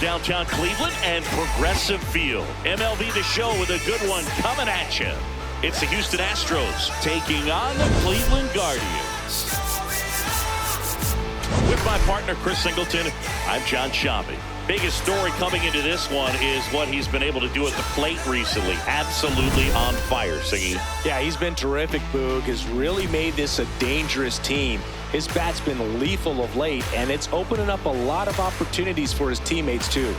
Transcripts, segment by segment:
downtown Cleveland and Progressive Field. MLB The Show with a good one coming at you. It's the Houston Astros taking on the Cleveland Guardians. With my partner, Chris Singleton, I'm John Shambi. Biggest story coming into this one is what he's been able to do at the plate recently. Absolutely on fire, Singy. Yeah, he's been terrific, Boog. Has really made this a dangerous team. His bat's been lethal of late, and it's opening up a lot of opportunities for his teammates, too.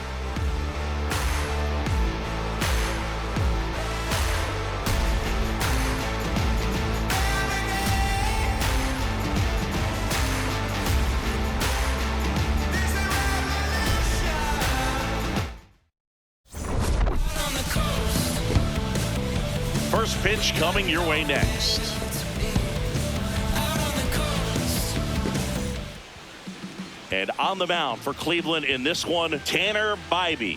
First pitch coming your way next. And on the mound for Cleveland in this one, Tanner Bybee.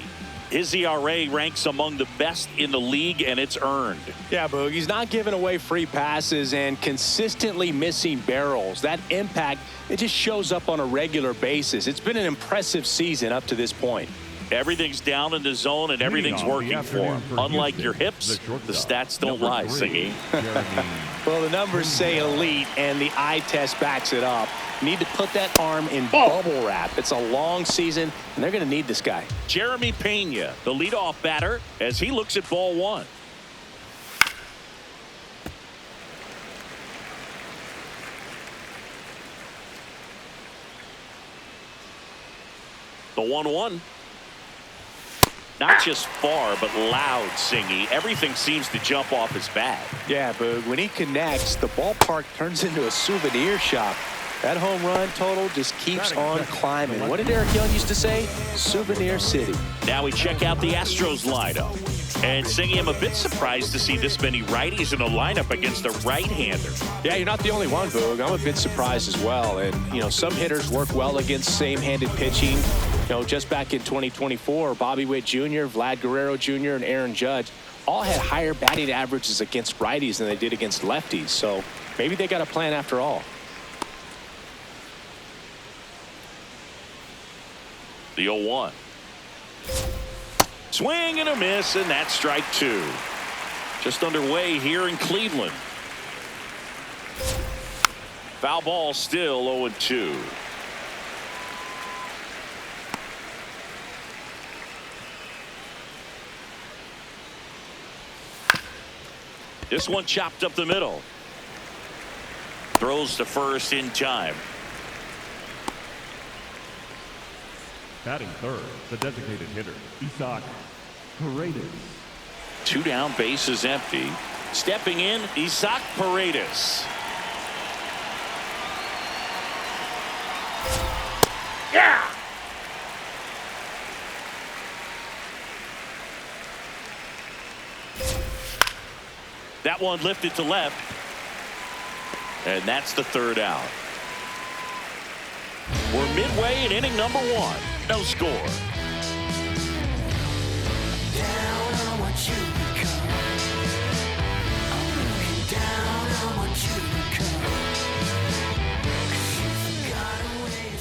His ERA ranks among the best in the league, and it's earned. Yeah, Boog, he's not giving away free passes and consistently missing barrels. That impact, it just shows up on a regular basis. It's been an impressive season up to this point. Everything's down in the zone and everything's working for him. Unlike your hips, the stats don't lie, Singy. Well, the numbers say elite, and the eye test backs it up. You need to put that arm in bubble wrap. It's a long season, and they're going to need this guy. Jeremy Pena, the leadoff batter, as he looks at ball one. The 1-1. Not just far, but loud, Singy. Everything seems to jump off his bat. Yeah, Boog, when he connects, the ballpark turns into a souvenir shop. That home run total just keeps on climbing. What did Eric Young used to say? Souvenir City. Now we check out the Astros lineup. And Singy, I'm a bit surprised to see this many righties in a lineup against a right-hander. Yeah, you're not the only one, Boog. I'm a bit surprised as well. And, you know, some hitters work well against same-handed pitching. You know, just back in 2024, Bobby Witt Jr., Vlad Guerrero Jr., and Aaron Judge all had higher batting averages against righties than they did against lefties. So maybe they got a plan after all. The 0-1. Swing and a miss, and that's strike two. Just underway here in Cleveland. Foul ball, still 0-2. This one chopped up the middle. Throws to first in time. Batting third, the designated hitter, Isaac Paredes. Two down, bases empty. Stepping in, Isaac Paredes. Yeah! That one lifted to left. And that's the third out. We're midway in inning number one. No score.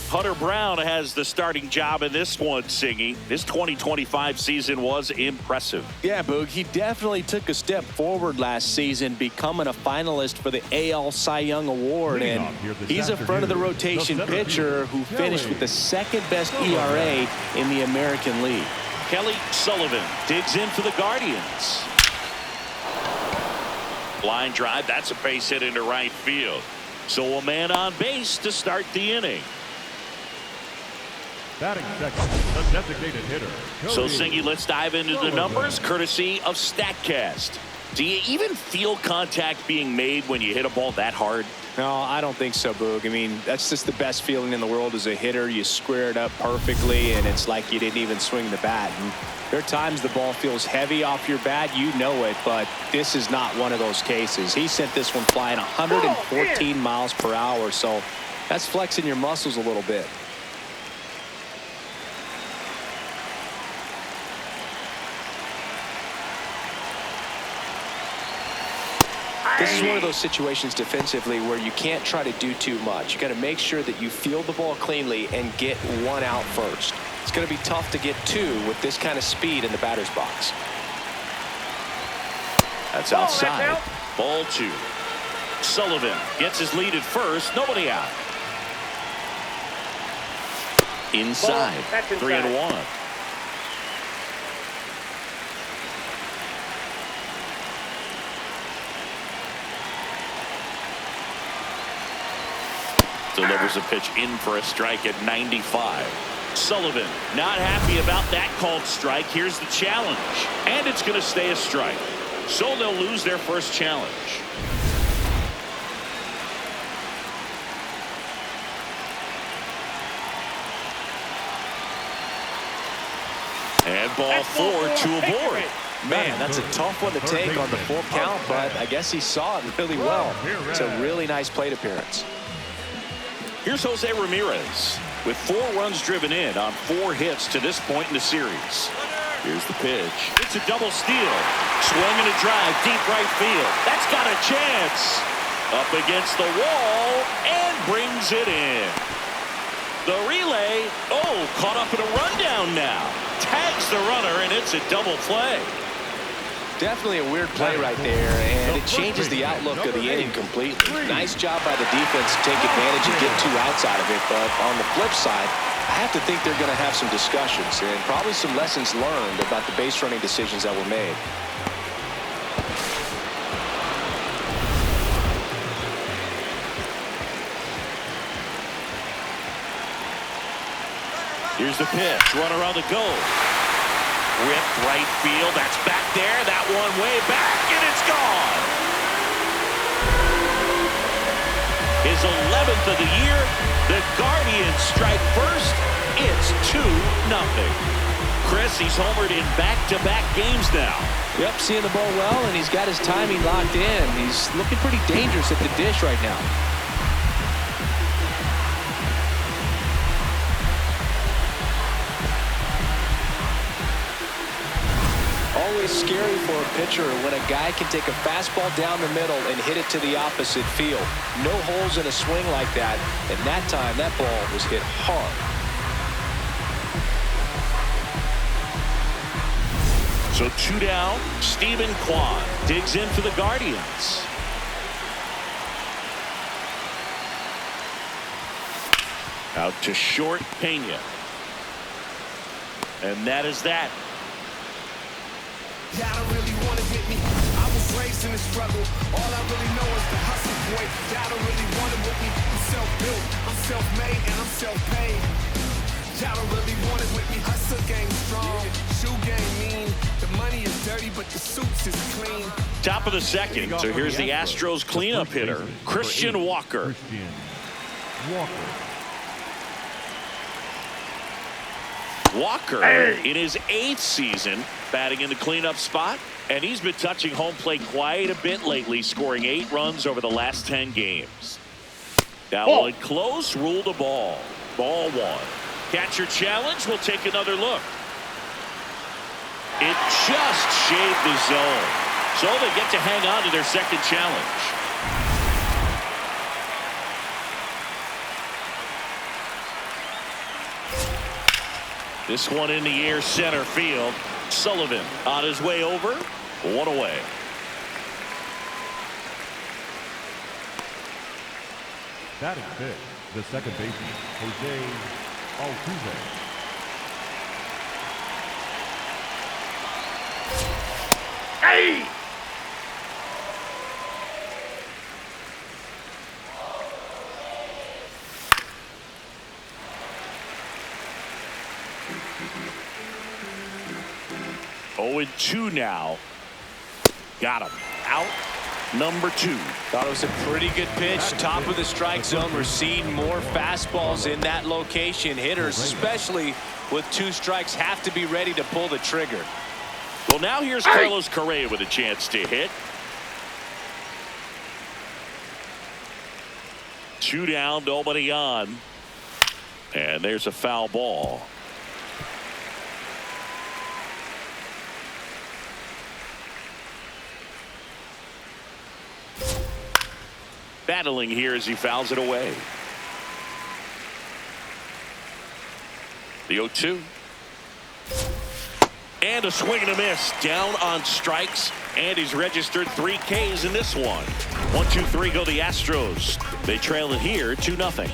Hunter Brown has the starting job in this one, Singy. This 2025 season was impressive. Yeah, Boog, he definitely took a step forward last season, becoming a finalist for the AL Cy Young Award. And he's a front of the rotation pitcher who finished with the second best ERA in the American League. Kelly Sullivan digs in for the Guardians. Line drive, that's a base hit into right field. So a man on base to start the inning. Batting second, the designated hitter. So, Singy, let's dive into the numbers, courtesy of StatCast. Do you even feel contact being made when you hit a ball that hard? No, I don't think so, Boog. I mean, that's just the best feeling in the world as a hitter. You square it up perfectly, and it's like you didn't even swing the bat. And there are times the ball feels heavy off your bat. You know it, but this is not one of those cases. He sent this one flying 114 miles per hour, so that's flexing your muscles a little bit. This is one of those situations defensively where you can't try to do too much. You got to make sure that you field the ball cleanly and get one out first. It's going to be tough to get 2 with this kind of speed in the batter's box. That's outside. Ball 2. Sullivan gets his lead at first. Nobody out. Inside. 3-1. Delivers a pitch in for a strike at 95. Sullivan not happy about that called strike. Here's the challenge. And it's going to stay a strike. So they'll lose their first challenge. And ball 4 to a board. Man, that's a tough one to take on the full count, but I guess he saw it really well. It's a really nice plate appearance. Here's Jose Ramirez with 4 runs driven in on 4 hits to this point in the series. Here's the pitch. It's a double steal. Swing and a drive, deep right field. That's got a chance. Up against the wall and brings it in. The relay, caught up in a rundown now. Tags the runner, and it's a double play. Definitely a weird play right there, and it changes the outlook of the inning completely. Nice job by the defense to take advantage and get 2 outs out of it, but on the flip side, I have to think they're going to have some discussions and probably some lessons learned about the base running decisions that were made. Here's the pitch. Runner on the go. Ripped right field. That's back there. That one way back, and it's gone. His 11th of the year. The Guardians strike first. It's 2-0. Chris, he's homered in back-to-back games now. Yep, seeing the ball well, and he's got his timing locked in. He's looking pretty dangerous at the dish right now. Always scary for a pitcher when a guy can take a fastball down the middle and hit it to the opposite field. No holes in a swing like that, and that time that ball was hit hard. So 2 down. Stephen Kwan digs in for the Guardians. Out to short, Pena. And that is that. Yeah, I don't really want it with me. I was raised in the struggle. All I really know is the hustle, boy. Yeah, I don't really want it with me. I'm self-built, I'm self-made, and I'm self-paid. Yeah, I don't really want it with me. Hustle game strong, shoe game mean. The money is dirty, but the suits is clean. Top of the second. So here's the Astros cleanup hitter, Christian Walker. Walker in his 8th season batting in the cleanup spot, and he's been touching home plate quite a bit lately, scoring 8 runs over the last 10 games. That one close, ruled a ball. Ball 1. Catcher challenge. We'll take another look. It just shaved the zone, so they get to hang on to their second challenge. This one in the air, center field. Sullivan on his way over. 1 away. Batting fifth, the second baseman, Jose Altuve. Hey! Oh, and 2 now. Got him. Out number 2. Thought it was a pretty good pitch. Top of the strike zone. We're seeing more fastballs in that location. Hitters, especially with 2 strikes, have to be ready to pull the trigger. Well, now here's Carlos Correa with a chance to hit. 2 down, nobody on. And there's a foul ball. Battling here as he fouls it away. The 0-2. And a swing and a miss. Down on strikes. And he's registered 3 Ks in this one. 1, 2, 3 go the Astros. They trail it here 2-0.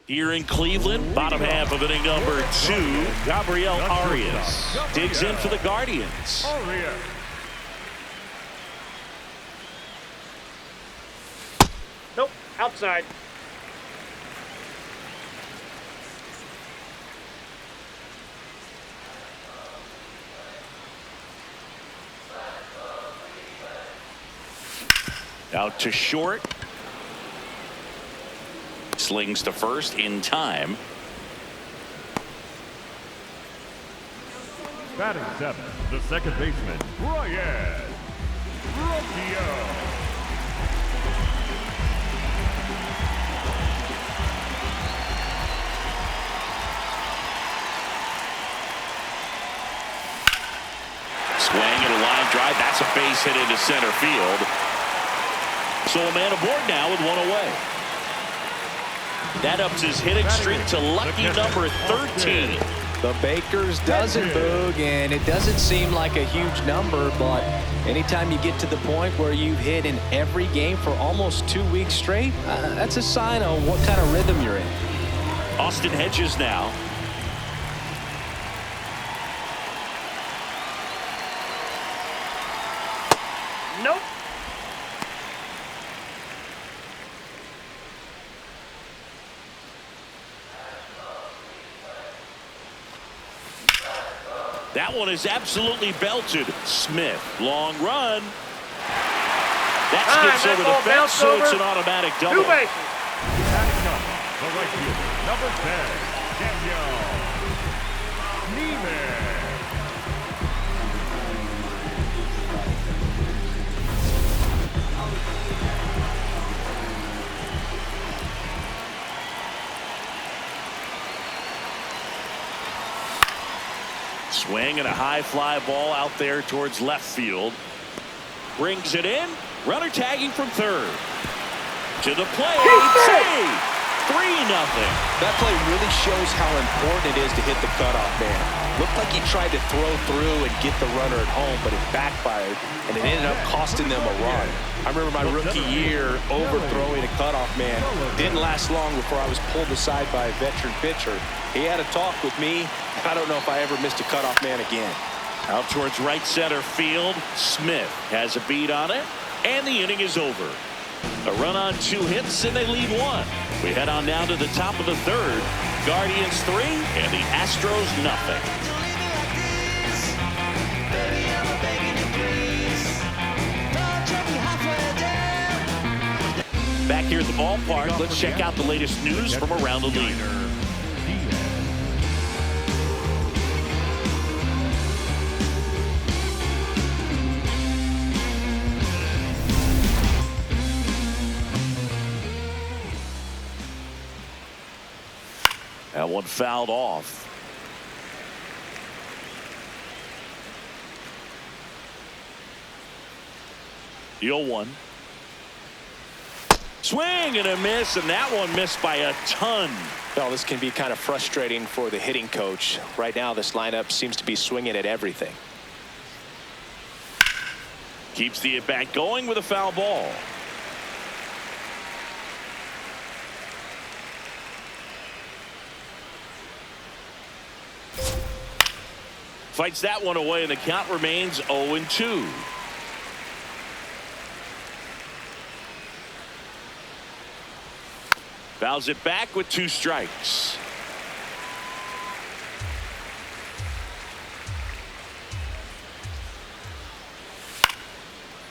Here in Cleveland, bottom half of inning number 2, Gabriel Arias digs in for the Guardians. Nope, outside. Out to short. Slings to first in time. Batting 7, the second baseman, Ryan Rocchio. Swing and a line drive. That's a base hit into center field. So a man aboard now with 1 away. That ups his hitting streak to lucky number 13. The Baker's dozen, Boog, and it doesn't seem like a huge number, but anytime you get to the point where you've hit in every game for almost 2 weeks straight, that's a sign of what kind of rhythm you're in. Austin Hedges now. Nope. That one is absolutely belted. Smith, long run. That skips over the fence, so it's an automatic double. 2 bases. Batting up, the right fielder, number 10, Daniel Neiman. Swing and a high fly ball out there towards left field. Brings it in. Runner tagging from third. To the plate. Save. 3-0. That play really shows how important it is to hit the cutoff man. Looked like he tried to throw through and get the runner at home, but it backfired, and it ended up costing them a run. I remember my rookie year overthrowing a cutoff man. Didn't last long before I was pulled aside by a veteran pitcher. He had a talk with me. I don't know if I ever missed a cutoff man again. Out towards right center field. Smith has a beat on it, and the inning is over. A run on 2 hits, and they lead 1. We head on down to the top of the third. Guardians 3 and the Astros nothing. Back here at the ballpark, let's check out the latest news from around the league. That one fouled off. The 0-1. Swing and a miss, and that one missed by a ton. Well, this can be kind of frustrating for the hitting coach. Right now, this lineup seems to be swinging at everything. Keeps the at-bat going with a foul ball. Fights that one away, and the count remains 0-2. Fouls it back with 2 strikes.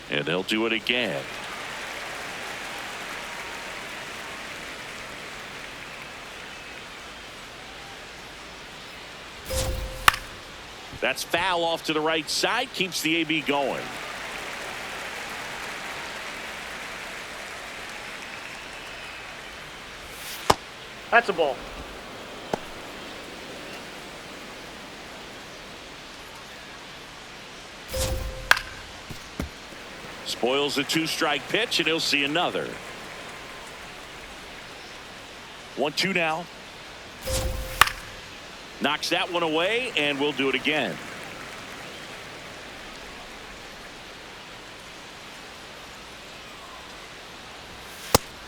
And they'll do it again. That's foul off to the right side. Keeps the AB going. That's a ball. Spoils a 2-strike pitch, and he'll see another. 1-2 now. Knocks that one away, and we'll do it again.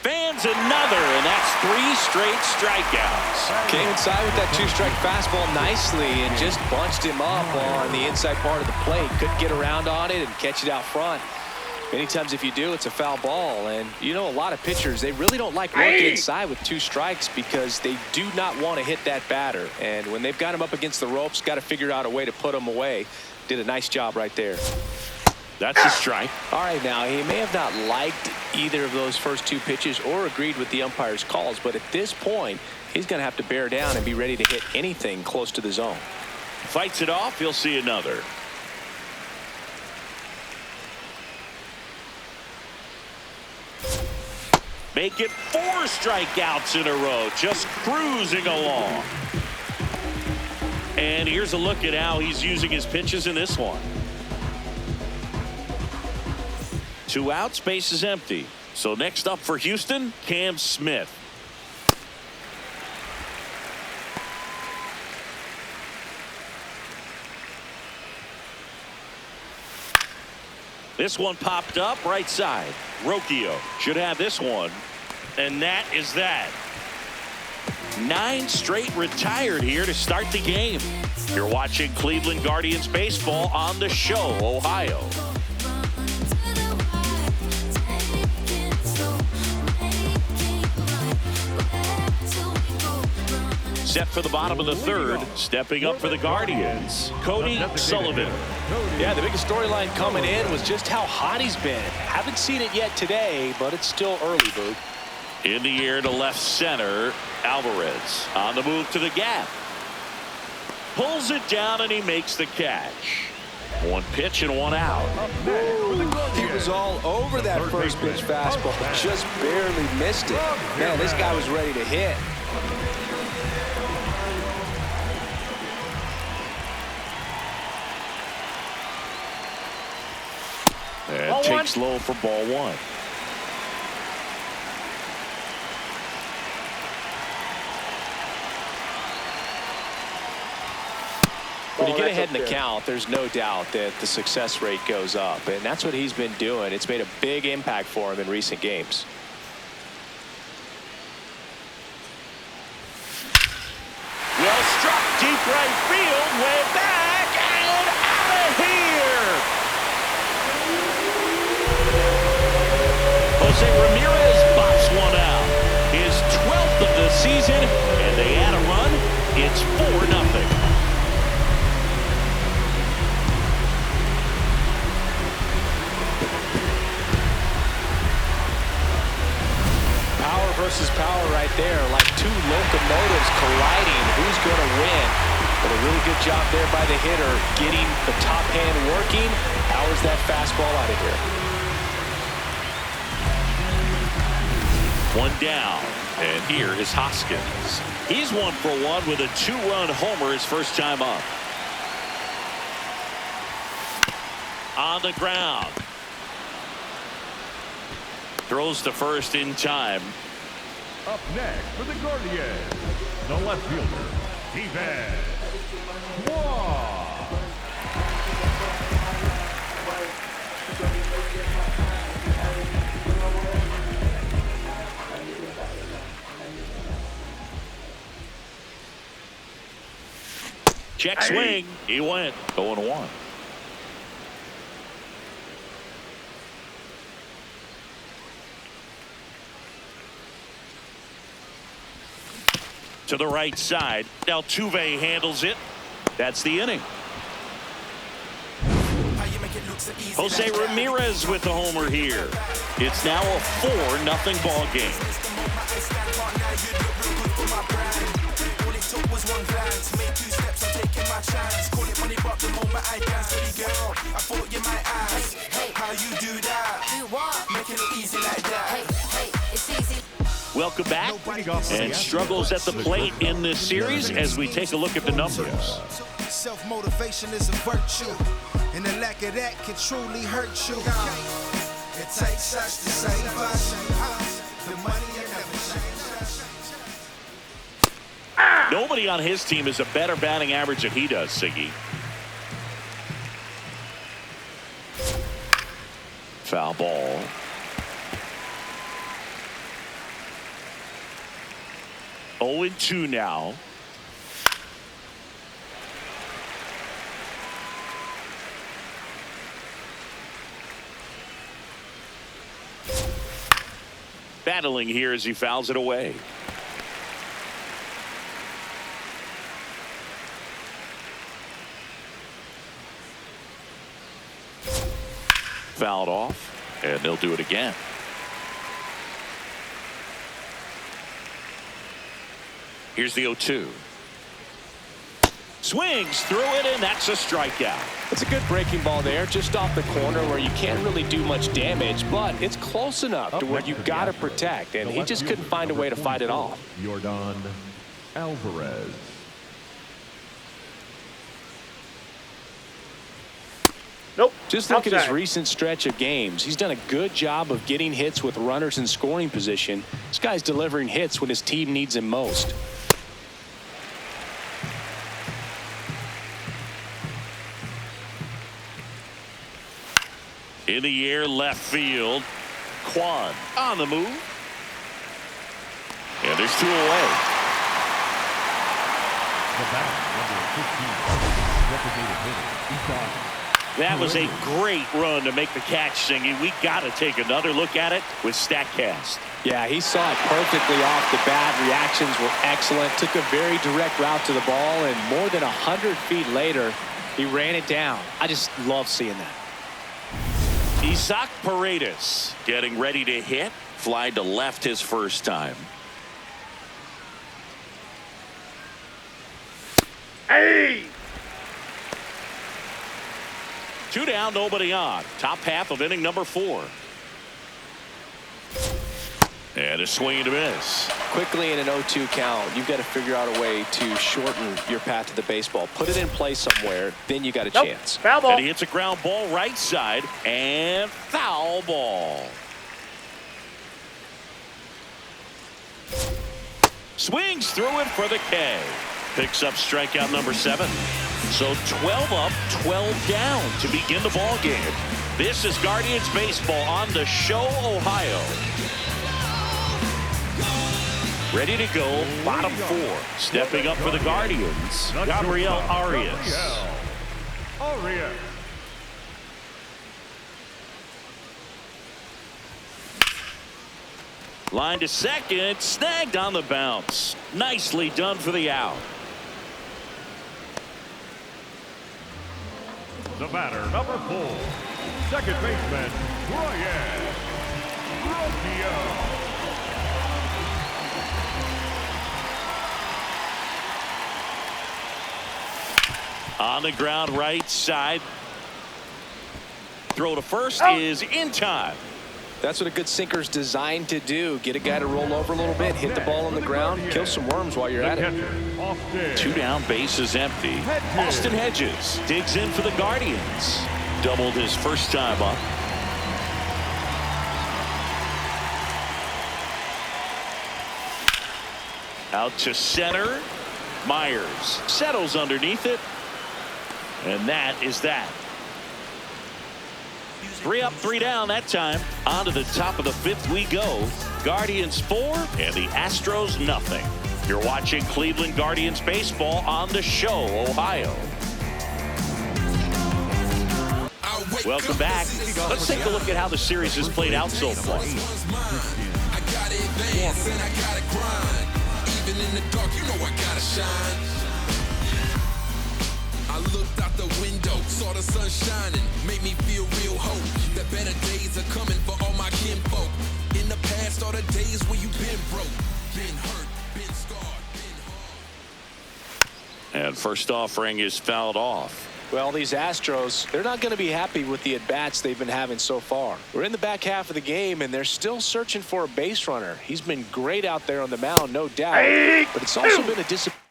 Fans another, and that's 3 straight strikeouts. Came inside with that 2-strike fastball nicely and just bunched him up on the inside part of the plate. Couldn't get around on it and catch it out front. Many times if you do, it's a foul ball. And you know, a lot of pitchers, they really don't like working inside with 2 strikes because they do not want to hit that batter. And when they've got him up against the ropes, got to figure out a way to put him away. Did a nice job right there. That's a strike. All right, now he may have not liked either of those first 2 pitches or agreed with the umpire's calls, but at this point, he's going to have to bear down and be ready to hit anything close to the zone. Fights it off. He'll see another. Make it 4 strikeouts in a row, just cruising along. And here's a look at how he's using his pitches in this one. 2 outs, base is empty. So next up for Houston, Cam Smith. This one popped up right side. Rocchio should have this one. And that is that. 9 straight retired here to start the game. You're watching Cleveland Guardians baseball on The Show, Ohio. Set for the bottom of the 3rd, stepping up for the Guardians, Cody Sullivan. Yeah, the biggest storyline coming in was just how hot he's been. Haven't seen it yet today, but it's still early, Boog. In the air to left center, Alvarez on the move to the gap. Pulls it down, and he makes the catch. 1 pitch and 1 out. He was all over that first pitch fastball, but just barely missed it. Man, this guy was ready to hit. And takes low for ball 1. When you get ahead in the count, there's no doubt that the success rate goes up, and that's what he's been doing. It's made a big impact for him in recent games. Well struck, deep right field, way back, and out of here. Jose Ramirez bops one out. His 12th of the season, and they add a run. It's 4-0. Power versus power right there, like 2 locomotives colliding. Who's going to win? But a really good job there by the hitter, getting the top hand working. Powers that fastball out of here. 1 down, and here is Hoskins. He's 1 for 1 with a 2-run homer his first time up. On the ground. Throws to first in time. Up next for the Guardians, the left fielder, Steven. Check swing. He went 0-1. To the right side. Altuve handles it. That's the inning. Jose Ramirez with the homer here. It's now a 4-0 ball game. Welcome back. And struggles at the plate in this series as we take a look at the numbers. Self-motivation is a virtue, and the lack of that can truly hurt you. It takes us to save us. The money ain't never changed us. Nobody on his team has a better batting average than he does, Siggy. Foul ball. Oh, 0-2 now. Battling here as he fouls it away. Fouled off, and they'll do it again. Here's the 0-2. Swings through it, and that's a strikeout. It's a good breaking ball there, just off the corner where you can't really do much damage, but it's close enough to where you got to protect, and he just couldn't find a way to fight it off. Yordan Alvarez. Nope. Just look at his Outside. recent stretch of games. He's done a good job of getting hits with runners in scoring position. This guy's delivering hits when his team needs him most. In the air, left field. Kwan on the move. And there's 2 away. The batter, number 15, designated hitter, Ethan. That was a great run to make the catch, Singy. We got to take another look at it with StatCast. Yeah, he saw it perfectly off the bat. Reactions were excellent. Took a very direct route to the ball, and more than 100 feet later, he ran it down. I just love seeing that. Isaac Paredes getting ready to hit. Fly to left his first time. Hey! 2 down, nobody on. Top half of inning number 4. And a swing and a miss. Quickly in an 0-2 count, you've got to figure out a way to shorten your path to the baseball. Put it in play somewhere, then you got a chance. Foul ball. And he hits a ground ball right side, and foul ball. Swings through it for the K. Picks up strikeout number 7. So 12 up, 12 down to begin the ball game. This is Guardians baseball on the show, Ohio. Ready to go, bottom 4. Stepping up for the Guardians, Gabriel Arias. Arias. Line to second, snagged on the bounce. Nicely done for the out. The batter, number 4, second baseman, Brian Rocchio. On the ground right side. Throw to first is in time. That's what a good sinker's designed to do. Get a guy to roll over a little bit, hit the ball on the ground, kill some worms while you're at it. 2 down, bases empty. Austin Hedges digs in for the Guardians. Doubled his first time up. Out to center. Myers settles underneath it. And that is that. 3 up, 3 down that time. On to the top of the 5th we go. Guardians 4 and the Astros nothing. You're watching Cleveland Guardians baseball on the show, Ohio. Welcome back. Let's take a look at how the series has played out so far. I gotta advance and I gotta grind. Even in the dark, you know I gotta shine. I looked out the window, saw the sun shining, made me feel real hope that better days are coming for all my kinfolk. In the past, all the days where you been broke, been hurt, been scarred, been hard. And first offering is fouled off. Well, these Astros, they're not going to be happy with the at-bats they've been having so far. We're in the back half of the game, and they're still searching for a base runner. He's been great out there on the mound, no doubt, but it's also been a disappointment.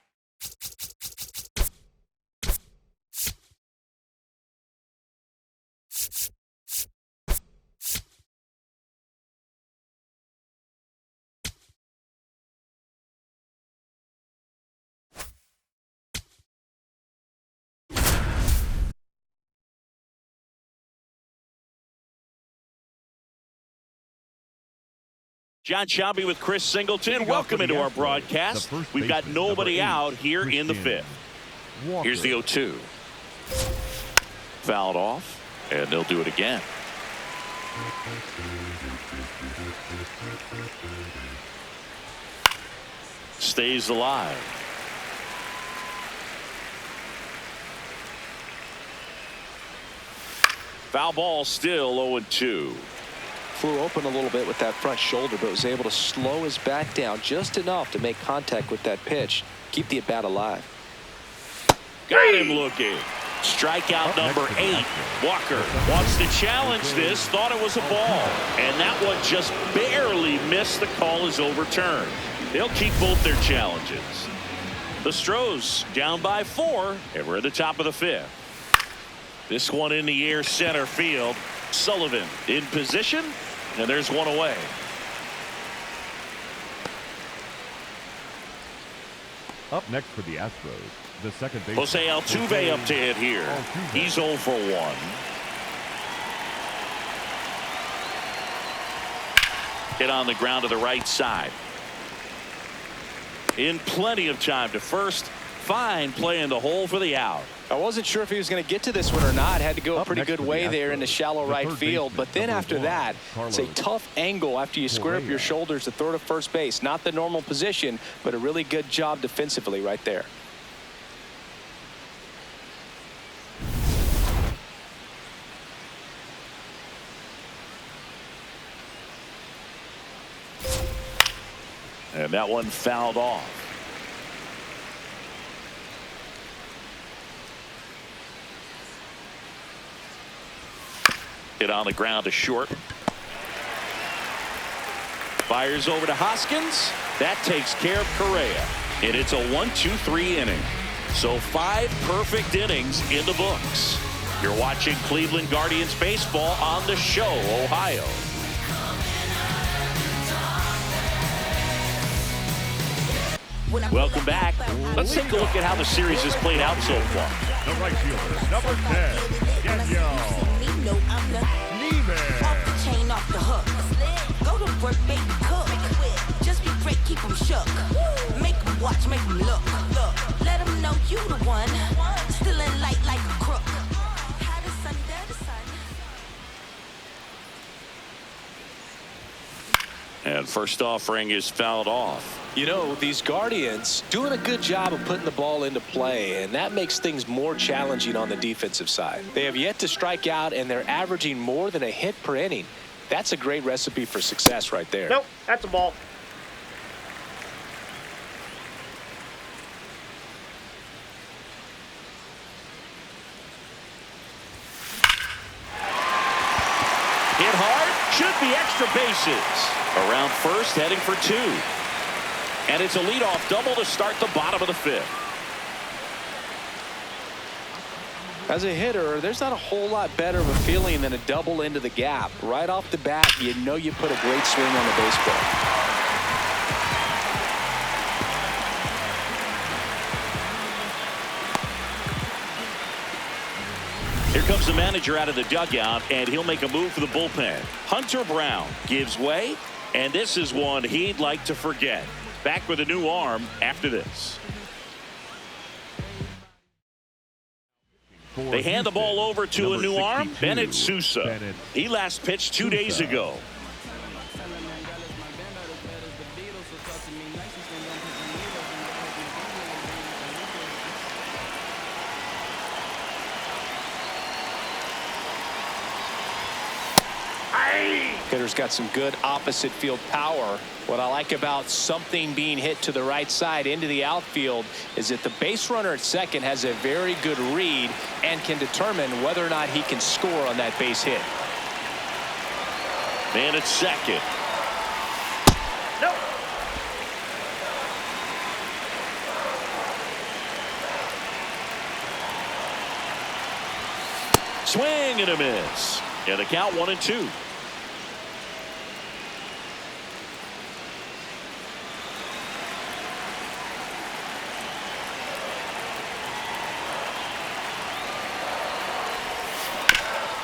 John Shelby with Chris Singleton. Welcome into our broadcast. We've got nobody out here in the fifth. Here's the 0-2. Fouled off, and they'll do it again. Stays alive. Foul ball, still 0-2. Flew open a little bit with that front shoulder, but was able to slow his bat down just enough to make contact with that pitch. Keep the at-bat alive. Got him looking. Strikeout number 8. Walker wants to challenge this. Thought it was a ball. And that one just barely missed. The call is overturned. They'll keep both their challenges. The Stros down by 4. And we're at the top of the 5th. This one in the air, center field. Sullivan in position. And there's one away. Up next for the Astros, the second baseman, Jose Altuve up to hit here. He's 0 for 1. Hit on the ground to the right side. In plenty of time to first. Fine play in the hole for the out. I wasn't sure if he was going to get to this one or not. Had to go a pretty good way there in the shallow right field. But then after that, it's a tough angle after you square up your shoulders to throw to first base. Not the normal position, but a really good job defensively right there. And that one fouled off. Hit on the ground to short. Fires over to Hoskins. That takes care of Correa. And it's a 1-2-3 inning. So 5 perfect innings in the books. You're watching Cleveland Guardians baseball on the show, Ohio. Welcome back. Let's take a look at how the series has played out so far. The right fielder, number 10, Daniel. Off the chain, off the hook. Go to work, baby, cook. Just be great, keep them shook. Make them watch, make them look. Let them know you the one. Still in light like a crook. How the sun, there the sun. And first offering is fouled off. You know, these Guardians doing a good job of putting the ball into play, and that makes things more challenging on the defensive side. They have yet to strike out, and they're averaging more than a hit per inning. That's a great recipe for success right there. Nope, that's a ball. Hit hard, should be extra bases. Around first, heading for 2. And it's a leadoff double to start the bottom of the 5th. As a hitter, there's not a whole lot better of a feeling than a double into the gap. Right off the bat, you know you put a great swing on the baseball. Here comes the manager out of the dugout, and he'll make a move for the bullpen. Hunter Brown gives way, and this is one he'd like to forget. Back with a new arm after this. They hand the ball over to a new arm, Bennett Sousa. He last pitched 2 days ago. Hitter's got some good opposite field power. What I like about something being hit to the right side into the outfield is that the base runner at second has a very good read and can determine whether or not he can score on that base hit. Man at second. Nope. Swing and a miss. And the count 1-2.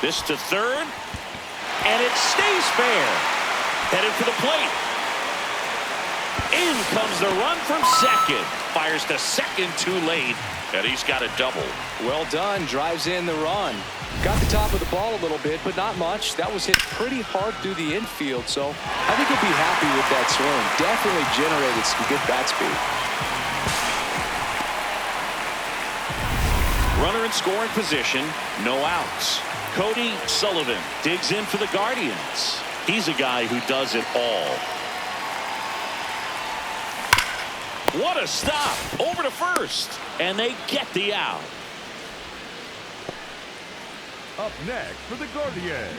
This to third, and it stays fair. Headed for the plate. In comes the run from second. Fires to second too late, and he's got a double. Well done. Drives in the run. Got the top of the ball a little bit, but not much. That was hit pretty hard through the infield, so I think he'll be happy with that swing. Definitely generated some good bat speed. Runner in scoring position, no outs. Cody Sullivan digs in for the Guardians. He's a guy who does it all. What a stop! Over to first, and they get the out. Up next for the Gaurdians,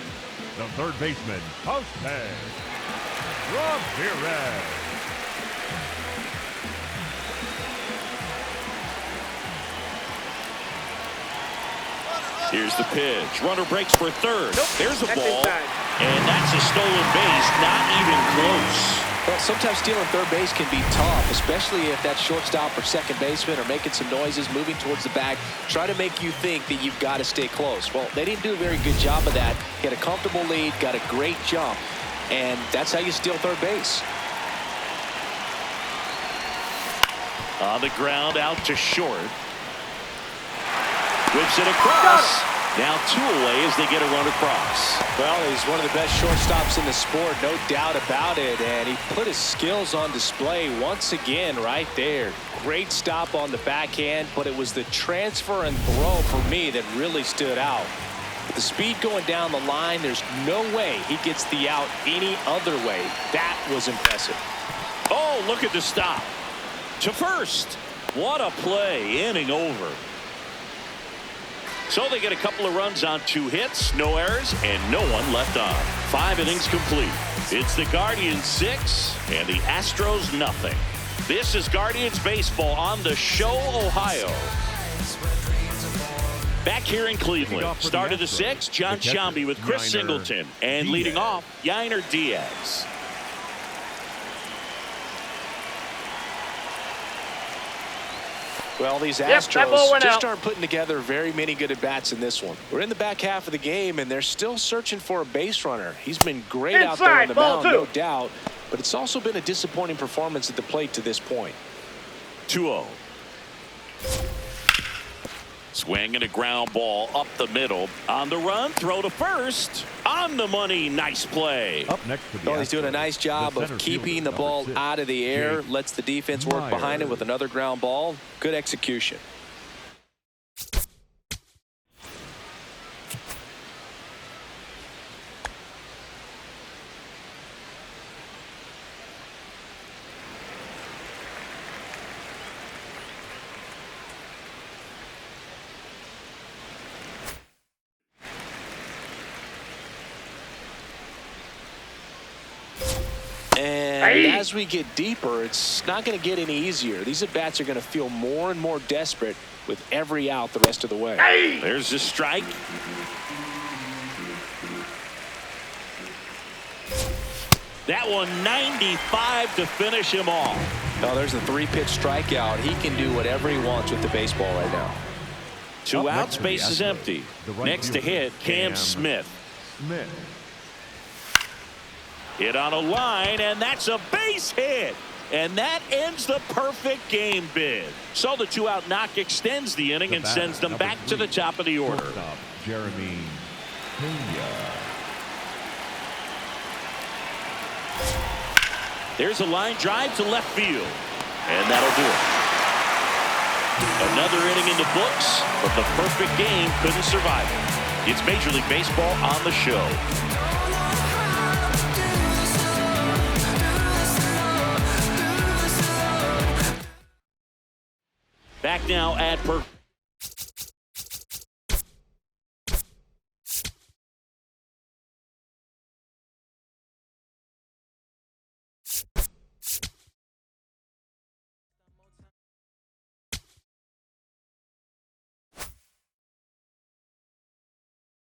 the third baseman, house tag, Ramirez. Here's the pitch. Runner breaks for third. Nope, There's a that's ball, inside. and that's a stolen base. Not even close. Well, sometimes stealing third base can be tough, especially if that shortstop or second baseman are making some noises, moving towards the bag, try to make you think that you've got to stay close. Well, they didn't do a very good job of that. Get a comfortable lead, got a great jump, and that's how you steal third base. On the ground, out to short. Whips it across. Now 2 away as they get a run across. Well, he's one of the best shortstops in the sport, no doubt about it. And he put his skills on display once again right there. Great stop on the backhand, but it was the transfer and throw for me that really stood out. With the speed going down the line, there's no way he gets the out any other way. That was impressive. Oh, look at the stop. To first. What a play. Inning over. So they get a couple of runs on 2 hits, no errors, and no one left on. 5 innings complete. It's the Guardians 6 and the Astros nothing. This is Guardians baseball on the Show, Ohio. Back here in Cleveland. Start of the 6th, John Sciambi with Chris Singleton. And leading off, Yainer Diaz. Well, these that ball Astros went just out. aren't putting together very many good at-bats in this one. We're in the back half of the game, and they're still searching for a base runner. He's been great out there on the Inside, ball mound, no 2. doubt, but it's also been a disappointing performance at the plate to this point. 2-0. Swing and a ground ball up the middle. On the run, throw to first. On the money, nice play. Up next for the Well, he's doing a Astros, nice job the of center keeping fielder, the ball number 6, out of the air, Jake lets the defense work behind it with another ground ball. Good execution. And as we get deeper, it's not going to get any easier. These at-bats are going to feel more and more desperate with every out the rest of the way. There's the strike. That one 95 to finish him off. Now there's a 3-pitch strikeout. He can do whatever he wants with the baseball right now. 2 Up outs, next for the base is Astros, empty. the right Next to fielder, hit, Cam Cam Smith. Smith. Hit on a line, and that's a base hit. And that ends the perfect game bid. So the 2-out knock extends the inning and sends them back to the top of the order. Shortstop, Jeremy Pena. There's a line drive to left field. And that'll do it. Another inning in the books, but the perfect game couldn't survive it. It's Major League Baseball on the show. Back now at